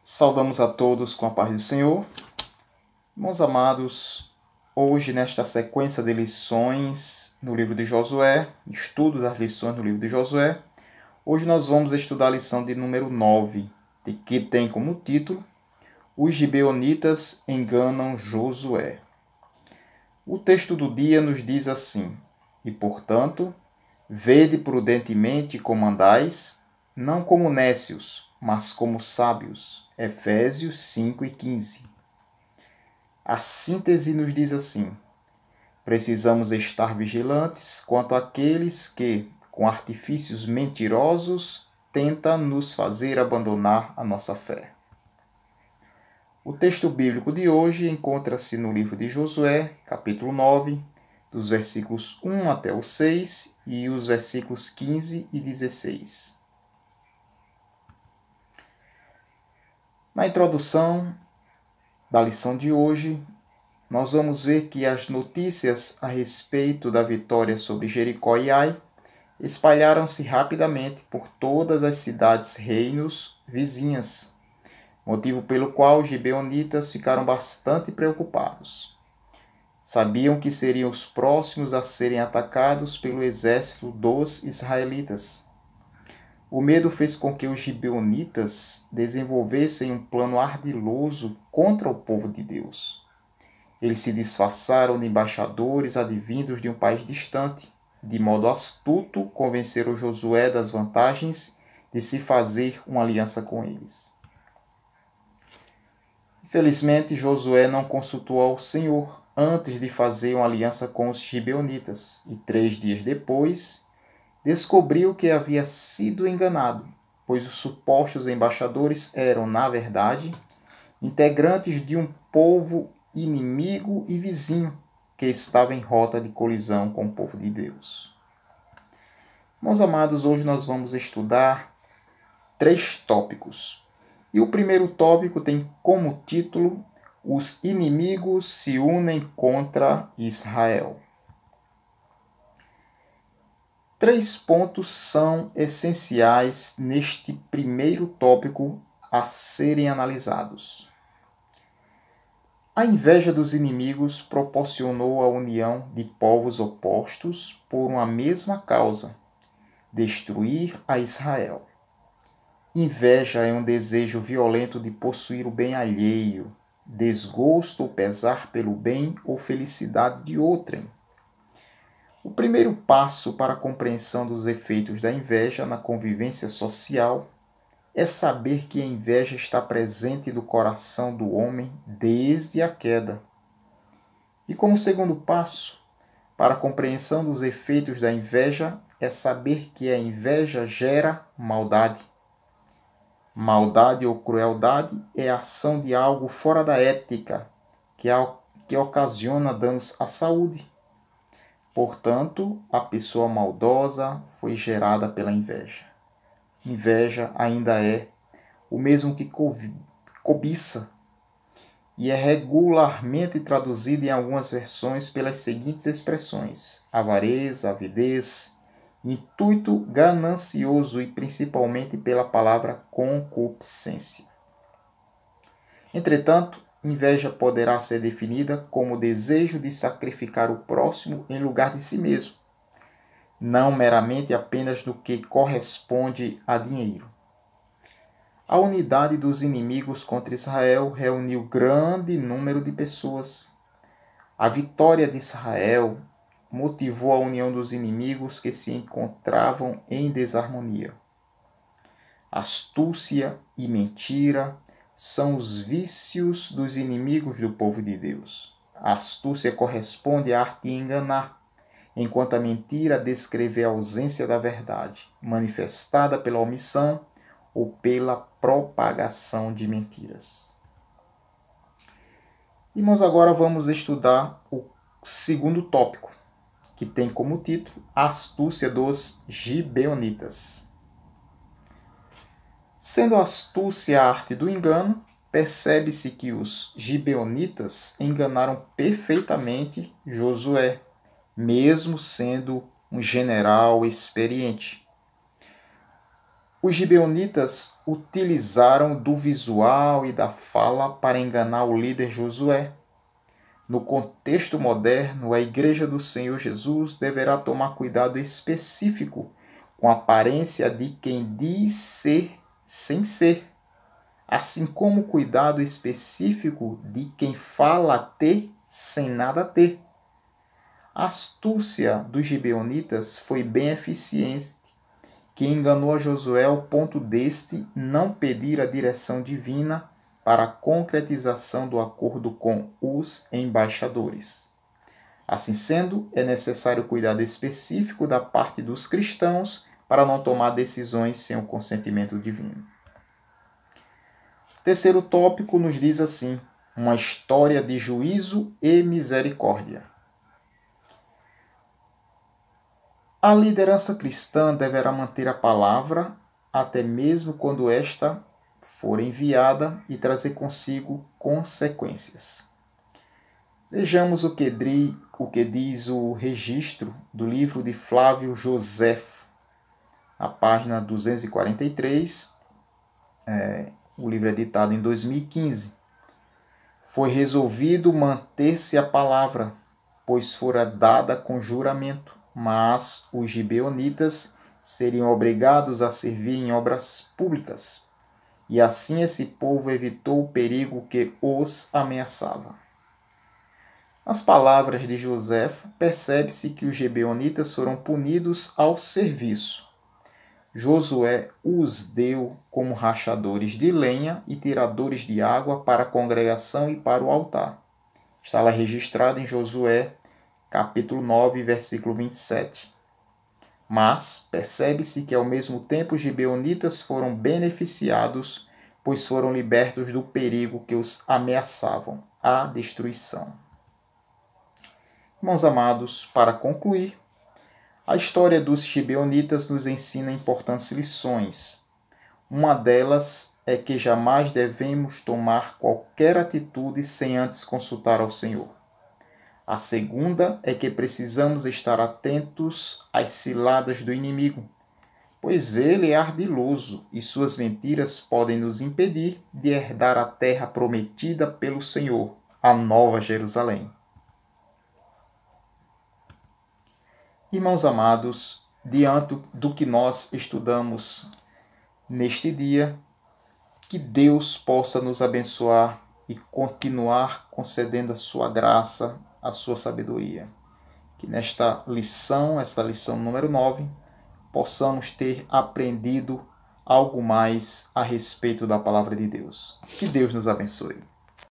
Saudamos a todos com a paz do Senhor. Meus amados, hoje nesta sequência de lições no livro de Josué, estudo das lições no livro de Josué, hoje nós vamos estudar a lição de número 9, que tem como título Os Gibeonitas enganam Josué. O texto do dia nos diz assim: E portanto, vede prudentemente como andais, não como nécios, mas como sábios. Efésios 5:15. A síntese nos diz assim: precisamos estar vigilantes quanto àqueles que, com artifícios mentirosos, tentam nos fazer abandonar a nossa fé. O texto bíblico de hoje encontra-se no livro de Josué, capítulo 9, dos versículos 1 até o 6 e os versículos 15 e 16. Na introdução da lição de hoje, nós vamos ver que as notícias a respeito da vitória sobre Jericó e Ai espalharam-se rapidamente por todas as cidades-reinos vizinhas, motivo pelo qual os gibeonitas ficaram bastante preocupados. Sabiam que seriam os próximos a serem atacados pelo exército dos israelitas. O medo fez com que os gibeonitas desenvolvessem um plano ardiloso contra o povo de Deus. Eles se disfarçaram de embaixadores advindos de um país distante, de modo astuto convenceram Josué das vantagens de se fazer uma aliança com eles. Infelizmente, Josué não consultou ao Senhor antes de fazer uma aliança com os gibeonitas, e 3 dias depois descobriu que havia sido enganado, pois os supostos embaixadores eram, na verdade, integrantes de um povo inimigo e vizinho que estava em rota de colisão com o povo de Deus. Meus amados, hoje nós vamos estudar 3 tópicos. E o primeiro tópico tem como título: Os inimigos se unem contra Israel. 3 pontos são essenciais neste primeiro tópico a serem analisados. A inveja dos inimigos proporcionou a união de povos opostos por uma mesma causa: destruir a Israel. Inveja é um desejo violento de possuir o bem alheio, desgosto ou pesar pelo bem ou felicidade de outrem. O primeiro passo para a compreensão dos efeitos da inveja na convivência social é saber que a inveja está presente no coração do homem desde a queda. E como segundo passo para a compreensão dos efeitos da inveja é saber que a inveja gera maldade. Maldade ou crueldade é a ação de algo fora da ética, que ocasiona danos à saúde. Portanto, a pessoa maldosa foi gerada pela inveja. Inveja ainda é o mesmo que cobiça e é regularmente traduzida em algumas versões pelas seguintes expressões: avareza, avidez, intuito ganancioso e principalmente pela palavra concupiscência. Entretanto, inveja poderá ser definida como o desejo de sacrificar o próximo em lugar de si mesmo, não meramente apenas do que corresponde a dinheiro. A unidade dos inimigos contra Israel reuniu grande número de pessoas. A vitória de Israel motivou a união dos inimigos que se encontravam em desarmonia. Astúcia e mentira são os vícios dos inimigos do povo de Deus. A astúcia corresponde à arte de enganar, enquanto a mentira descreve a ausência da verdade, manifestada pela omissão ou pela propagação de mentiras. Irmãos, agora vamos estudar o segundo tópico, que tem como título A Astúcia dos Gibeonitas. Sendo a astúcia a arte do engano, percebe-se que os gibeonitas enganaram perfeitamente Josué, mesmo sendo um general experiente. Os gibeonitas utilizaram do visual e da fala para enganar o líder Josué. No contexto moderno, a Igreja do Senhor Jesus deverá tomar cuidado específico com a aparência de quem diz ser sem ser, assim como cuidado específico de quem fala ter sem nada ter. A astúcia dos gibeonitas foi bem eficiente, que enganou a Josué ao ponto deste não pedir a direção divina para a concretização do acordo com os embaixadores. Assim sendo, é necessário cuidado específico da parte dos cristãos para não tomar decisões sem o consentimento divino. O terceiro tópico nos diz assim: uma história de juízo e misericórdia. A liderança cristã deverá manter a palavra até mesmo quando esta for enviada e trazer consigo consequências. Vejamos o que diz o registro do livro de Flávio Joséfo, na página 243. O livro é editado em 2015. Foi resolvido manter-se a palavra, pois fora dada com juramento, mas os gibeonitas seriam obrigados a servir em obras públicas, e assim esse povo evitou o perigo que os ameaçava. Nas palavras de Joséfo, percebe-se que os gibeonitas foram punidos ao serviço. Josué os deu como rachadores de lenha e tiradores de água para a congregação e para o altar. Está lá registrado em Josué, capítulo 9, versículo 27. Mas percebe-se que ao mesmo tempo os gibeonitas foram beneficiados, pois foram libertos do perigo que os ameaçavam, a destruição. Irmãos amados, para concluir, a história dos gibeonitas nos ensina importantes lições. Uma delas é que jamais devemos tomar qualquer atitude sem antes consultar ao Senhor. A segunda é que precisamos estar atentos às ciladas do inimigo, pois ele é ardiloso e suas mentiras podem nos impedir de herdar a terra prometida pelo Senhor, a Nova Jerusalém. Irmãos amados, diante do que nós estudamos neste dia, que Deus possa nos abençoar e continuar concedendo a sua graça, a sua sabedoria. Que nesta lição, essa lição número 9, possamos ter aprendido algo mais a respeito da palavra de Deus. Que Deus nos abençoe.